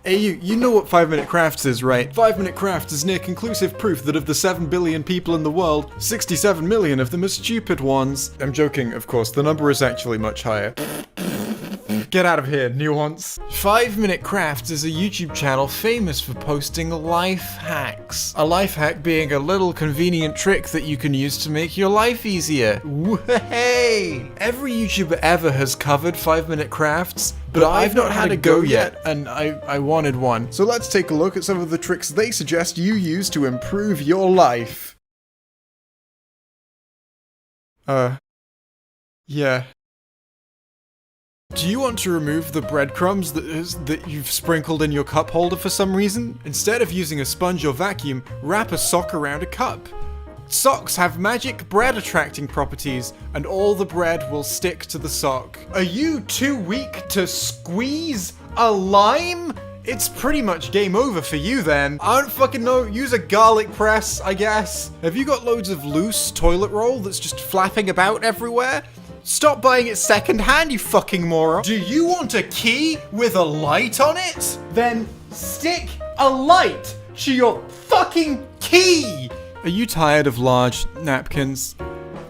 Hey you know what 5 Minute Crafts is, right? 5 Minute Crafts is near conclusive proof that of the 7 billion people in the world, 67 million of them are stupid ones. I'm joking, of course, the number is actually much higher. Get out of here, nuance. 5 Minute Crafts is a YouTube channel famous for posting life hacks. A life hack being a little convenient trick that you can use to make your life easier. Hey! Every YouTuber ever has covered 5 Minute Crafts, but I've not had a go yet, and I wanted one. So let's take a look at some of the tricks they suggest you use to improve your life. Yeah. Do you want to remove the breadcrumbs that you've sprinkled in your cup holder for some reason? Instead of using a sponge or vacuum, wrap a sock around a cup. Socks have magic bread attracting properties, and all the bread will stick to the sock. Are you too weak to squeeze a lime? It's pretty much game over for you then. I don't fucking know, use a garlic press, I guess. Have you got loads of loose toilet roll that's just flapping about everywhere? Stop buying it secondhand, you fucking moron. Do you want a key with a light on it? Then stick a light to your fucking key! Are you tired of large napkins?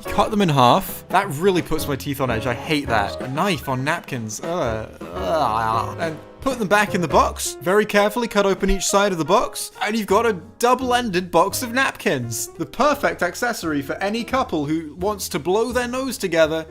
Cut them in half. That really puts my teeth on edge. I hate that. A knife on napkins. And put them back in the box. Very carefully cut open each side of the box, and you've got a double-ended box of napkins. The perfect accessory for any couple who wants to blow their nose together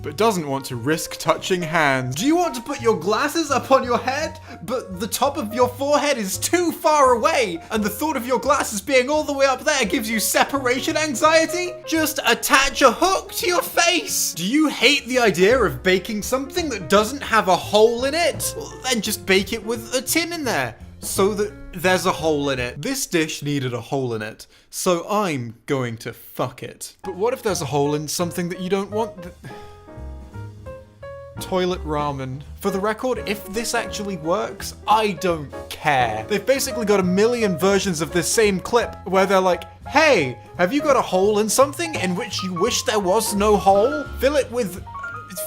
but doesn't want to risk touching hands. Do you want to put your glasses up on your head, but the top of your forehead is too far away, and the thought of your glasses being all the way up there gives you separation anxiety? Just attach a hook to your face! Do you hate the idea of baking something that doesn't have a hole in it? Well, then just bake it with a tin in there, so that there's a hole in it. This dish needed a hole in it, so I'm going to fuck it. But what if there's a hole in something that you don't want? Toilet ramen. For the record, if this actually works, I don't care. They've basically got a million versions of this same clip where they're like, hey, have you got a hole in something in which you wish there was no hole? Fill it with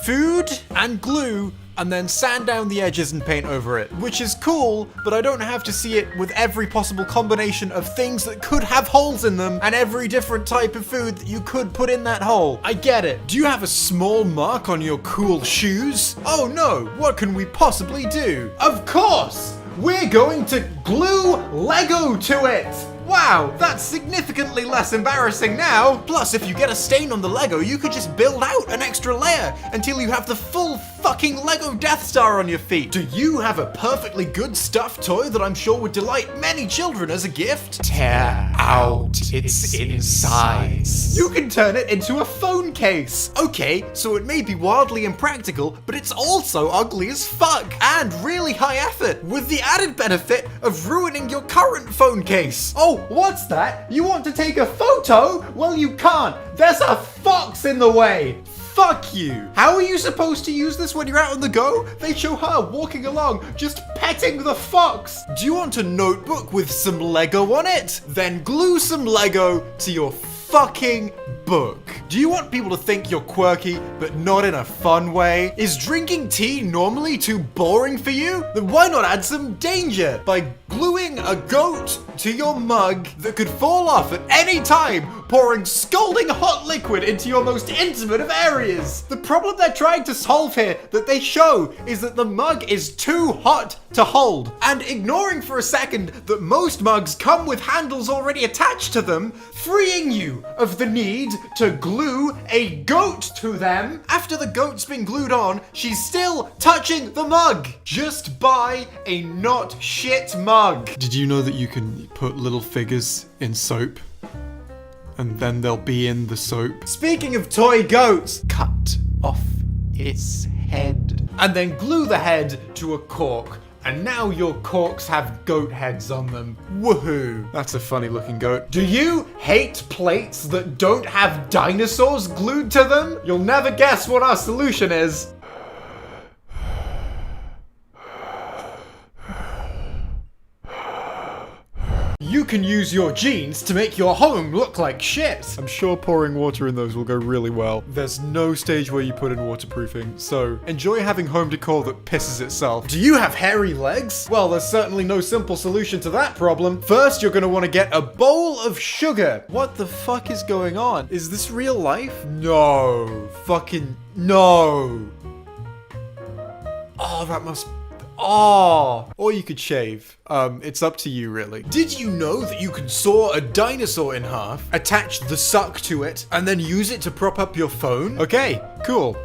food and glue, and then sand down the edges and paint over it. Which is cool, but I don't have to see it with every possible combination of things that could have holes in them and every different type of food that you could put in that hole. I get it. Do you have a small mark on your cool shoes? Oh no, what can we possibly do? Of course! We're going to glue Lego to it! Wow, that's significantly less embarrassing now. Plus, if you get a stain on the Lego, you could just build out an extra layer until you have the full fucking Lego Death Star on your feet. Do you have a perfectly good stuffed toy that I'm sure would delight many children as a gift? Tear out its insides. You can turn it into a phone case. Okay, so it may be wildly impractical, but it's also ugly as fuck and really high effort, with the added benefit of ruining your current phone case. Oh, what's that? You want to take a photo? Well, you can't. There's a fox in the way. Fuck you. How are you supposed to use this when you're out on the go? They show her walking along, just petting the fox. Do you want a notebook with some Lego on it? Then glue some Lego to your fucking book. Do you want people to think you're quirky, but not in a fun way? Is drinking tea normally too boring for you? Then why not add some danger by gluing a goat to your mug that could fall off at any time, pouring scalding hot liquid into your most intimate of areas? The problem they're trying to solve here that they show is that the mug is too hot to hold. And ignoring for a second that most mugs come with handles already attached to them, freeing you of the need to glue a goat to them. After the goat's been glued on, she's still touching the mug. Just buy a not shit mug. Did you know that you can put little figures in soap? And then they'll be in the soap. Speaking of toy goats, cut off its head. And then glue the head to a cork. And now your corks have goat heads on them. Woohoo! That's a funny looking goat. Do you hate plates that don't have dinosaurs glued to them? You'll never guess what our solution is. You can use your jeans to make your home look like shit. I'm sure pouring water in those will go really well. There's no stage where you put in waterproofing, so enjoy having home decor that pisses itself. Do you have hairy legs? Well, there's certainly no simple solution to that problem. First, you're gonna want to get a bowl of sugar. What the fuck is going on? Is this real life? No. Fucking no. Oh, that must... Oh, or you could shave. It's up to you, really. Did you know that you can saw a dinosaur in half, attach the suck to it, and then use it to prop up your phone? Okay, cool.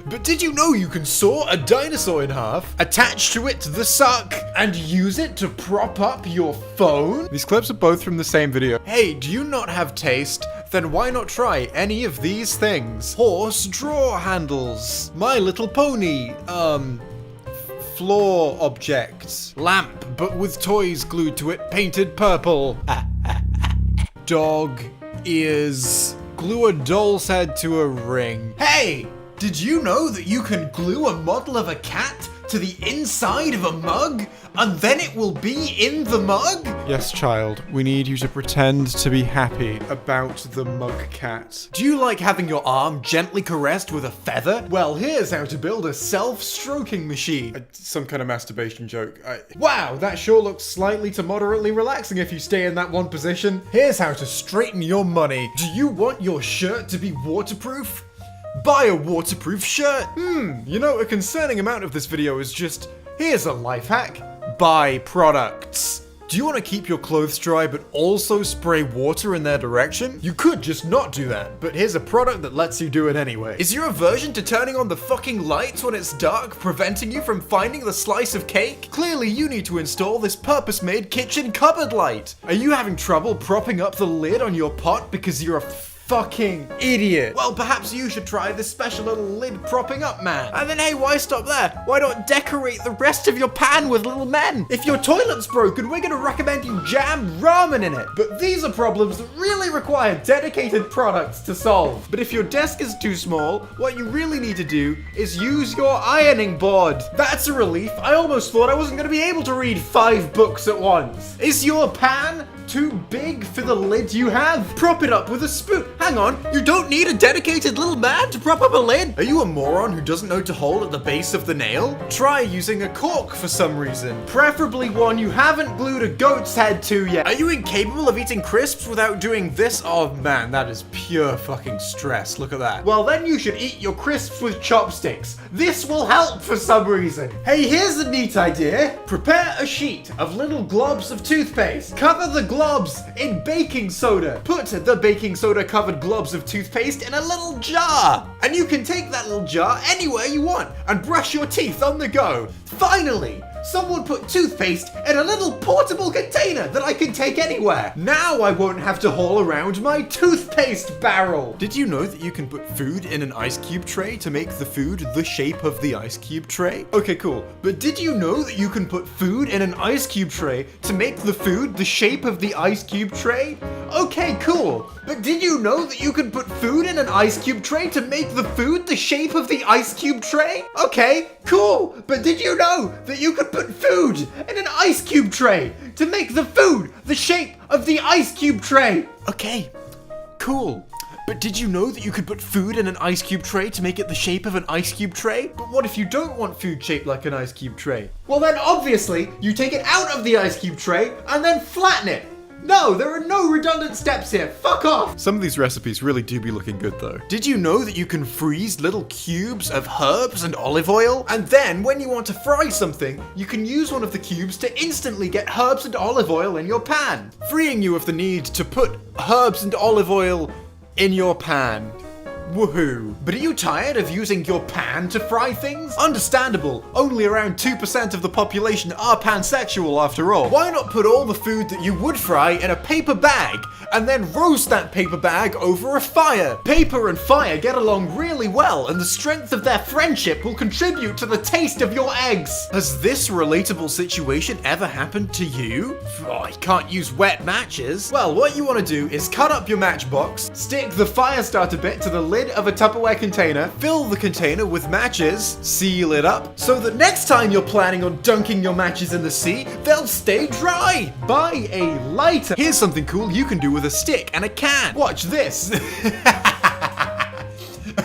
But did you know you can saw a dinosaur in half, attach to it the suck, and use it to prop up your phone? These clips are both from the same video. Hey, do you not have taste? Then why not try any of these things? Horse drawer handles, My Little Pony, floor objects. Lamp, but with toys glued to it painted purple. Dog ears. Glue a doll's head to a ring. Hey! Did you know that you can glue a model of a cat to the inside of a mug, and then it will be in the mug? Yes, child. We need you to pretend to be happy about the mug cat. Do you like having your arm gently caressed with a feather? Well, here's how to build a self-stroking machine. Some kind of masturbation joke. Wow, that sure looks slightly to moderately relaxing if you stay in that one position. Here's how to straighten your money. Do you want your shirt to be waterproof? Buy a waterproof shirt. You know, a concerning amount of this video is just, here's a life hack. Buy products. Do you want to keep your clothes dry but also spray water in their direction? You could just not do that, but here's a product that lets you do it anyway. Is your aversion to turning on the fucking lights when it's dark preventing you from finding the slice of cake? Clearly you need to install this purpose-made kitchen cupboard light. Are you having trouble propping up the lid on your pot because you're a fucking idiot? Well, perhaps you should try this special little lid propping up man. And then, hey, why stop there? Why not decorate the rest of your pan with little men? If your toilet's broken, we're gonna recommend you jam ramen in it. But these are problems that really require dedicated products to solve. But if your desk is too small, what you really need to do is use your ironing board. That's a relief. I almost thought I wasn't gonna be able to read 5 books at once. Is your pan too big for the lid you have? Prop it up with a spoon. Hang on, you don't need a dedicated little man to prop up a lid? Are you a moron who doesn't know to hold at the base of the nail? Try using a cork for some reason. Preferably one you haven't glued a goat's head to yet. Are you incapable of eating crisps without doing this? Oh man, that is pure fucking stress. Look at that. Well, then you should eat your crisps with chopsticks. This will help for some reason. Hey, here's a neat idea. Prepare a sheet of little globs of toothpaste. Cover the globs in baking soda. Put the baking soda covered globs of toothpaste in a little jar. And you can take that little jar anywhere you want and brush your teeth on the go. Finally, someone put toothpaste in a little portable container that I can take anywhere. Now I won't have to haul around my toothpaste barrel. Did you know that you can put food in an ice cube tray to make the food the shape of the ice cube tray? Okay, cool. But did you know that you can put food in an ice cube tray to make the food the shape of the ice cube tray? Okay, cool. But did you know that you can put food in an ice cube tray to make the food the shape of the ice cube tray? Okay, cool. But did you know that you could put food in an ice cube tray to make the food the shape of the ice cube tray? Okay, cool. But did you know that you could put food in an ice cube tray to make it the shape of an ice cube tray? But what if you don't want food shaped like an ice cube tray? Well then obviously you take it out of the ice cube tray and then flatten it. No, there are no redundant steps here. Fuck off! Some of these recipes really do be looking good though. Did you know that you can freeze little cubes of herbs and olive oil? And then when you want to fry something, you can use one of the cubes to instantly get herbs and olive oil in your pan, freeing you of the need to put herbs and olive oil in your pan. Woohoo. But are you tired of using your pan to fry things? Understandable. Only around 2% of the population are pansexual after all. Why not put all the food that you would fry in a paper bag and then roast that paper bag over a fire? Paper and fire get along really well, and the strength of their friendship will contribute to the taste of your eggs. Has this relatable situation ever happened to you? Oh, you can't use wet matches. Well, what you want to do is cut up your matchbox, stick the fire starter bit to the lid lid of a Tupperware container, fill the container with matches, seal it up, so that next time you're planning on dunking your matches in the sea, they'll stay dry. Buy a lighter. Here's something cool you can do with a stick and a can. Watch this.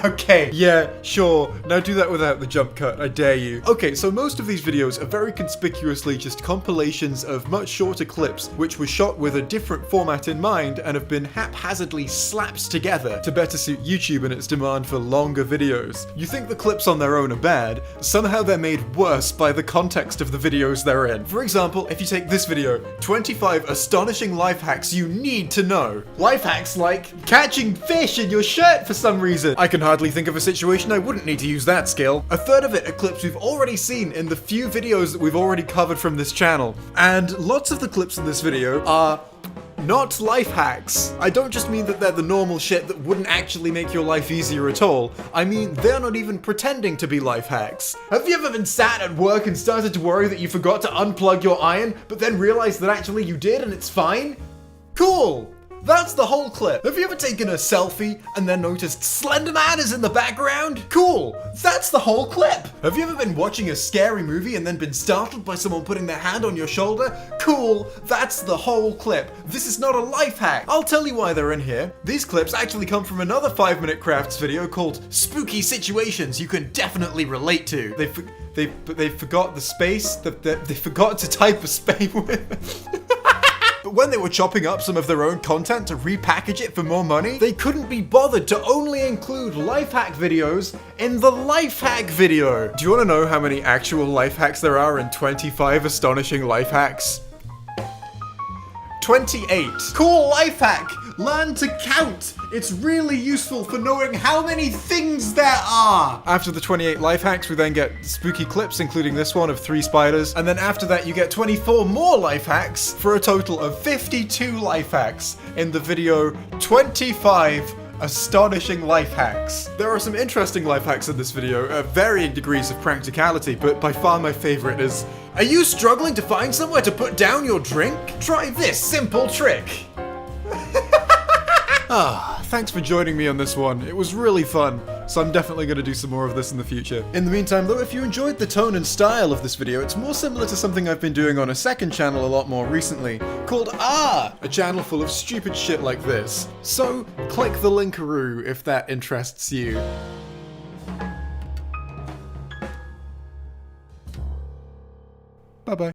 Okay, yeah, sure. Now do that without the jump cut, I dare you. Okay, so most of these videos are very conspicuously just compilations of much shorter clips, which were shot with a different format in mind and have been haphazardly slapped together to better suit YouTube and its demand for longer videos. You think the clips on their own are bad, somehow they're made worse by the context of the videos they're in. For example, if you take this video, 25 astonishing life hacks you need to know. Life hacks like catching fish in your shirt for some reason. I can hardly think of a situation I wouldn't need to use that skill. A third of it are clips we've already seen in the few videos that we've already covered from this channel. And lots of the clips in this video are not life hacks. I don't just mean that they're the normal shit that wouldn't actually make your life easier at all. I mean, they're not even pretending to be life hacks. Have you ever been sat at work and started to worry that you forgot to unplug your iron, but then realized that actually you did and it's fine? Cool! That's the whole clip. Have you ever taken a selfie and then noticed Slender Man is in the background? Cool. That's the whole clip. Have you ever been watching a scary movie and then been startled by someone putting their hand on your shoulder? Cool. That's the whole clip. This is not a life hack. I'll tell you why they're in here. These clips actually come from another 5-minute crafts video called Spooky Situations you can definitely relate to. They forgot the space. They forgot to type a space with. But when they were chopping up some of their own content to repackage it for more money, they couldn't be bothered to only include life hack videos in the life hack video. Do you want to know how many actual life hacks there are in 25 astonishing life hacks? 28. Cool life hack! Learn to count! It's really useful for knowing how many things there are! After the 28 life hacks, we then get spooky clips, including this one of 3 spiders, and then after that you get 24 more life hacks, for a total of 52 life hacks in the video 25 astonishing life hacks. There are some interesting life hacks in this video, varying degrees of practicality, but by far my favorite is, are you struggling to find somewhere to put down your drink? Try this simple trick. Thanks for joining me on this one. It was really fun, so I'm definitely going to do some more of this in the future. In the meantime though, if you enjoyed the tone and style of this video, it's more similar to something I've been doing on a second channel a lot more recently, called a channel full of stupid shit like this. So, click the linkaroo if that interests you. Bye bye.